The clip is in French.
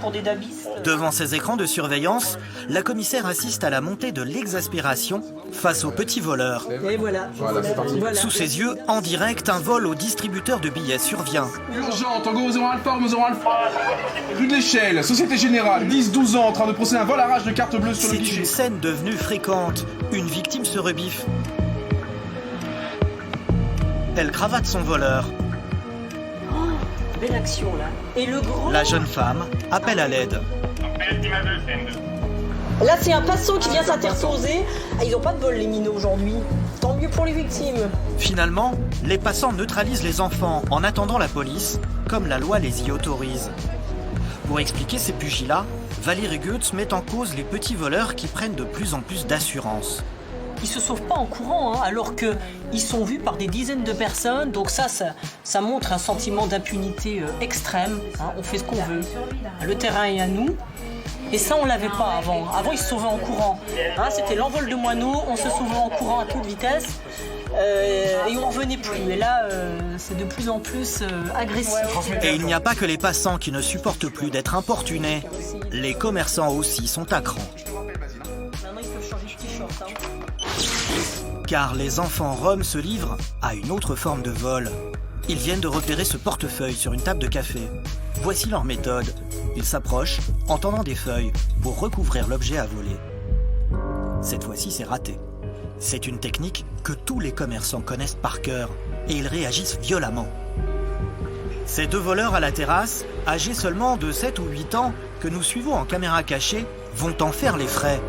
Pour des dabistes. Devant ces écrans de surveillance, la commissaire assiste à la montée de l'exaspération face aux petits voleurs. Et voilà. C'est parti. Voilà. Sous ses yeux, en direct, un vol au distributeur de billets survient. Urgent, Tango 0 Alpha, 0 Alpha. Rue de l'Échelle, Société Générale, 10-12 ans, en train de procéder à un vol à rage de carte bleue sur le C'est guichet. une scène devenue fréquente. Une victime se rebiffe. Elle cravate son voleur. Belle action là. Et le grand. La jeune femme appelle à l'aide. Là, c'est un passant qui vient s'interposer. Ah, ils n'ont pas de vol, les minots, aujourd'hui. Tant mieux pour les victimes. Finalement, les passants neutralisent les enfants en attendant la police, comme la loi les y autorise. Pour expliquer ces pugilats, Valérie Goetz met en cause les petits voleurs qui prennent de plus en plus d'assurance. Ils se sauvent pas en courant, hein, alors qu'ils sont vus par des dizaines de personnes. Donc ça montre un sentiment d'impunité extrême. Hein, on fait ce qu'on veut. Le terrain est à nous. Et ça, on l'avait pas avant. Avant, ils se sauvaient en courant. Hein, c'était l'envol de moineaux. On se sauvait en courant à toute vitesse. Et on revenait plus. Et là, c'est de plus en plus agressif. Et il n'y a pas que les passants qui ne supportent plus d'être importunés. Les commerçants aussi sont à cran. Maintenant, ils peuvent changer de t-shirt. Hein. Car les enfants roms se livrent à une autre forme de vol. Ils viennent de repérer ce portefeuille sur une table de café. Voici leur méthode. Ils s'approchent en tendant des feuilles pour recouvrir l'objet à voler. Cette fois-ci, c'est raté. C'est une technique que tous les commerçants connaissent par cœur et ils réagissent violemment. Ces deux voleurs à la terrasse, âgés seulement de 7 ou 8 ans, que nous suivons en caméra cachée, vont en faire les frais.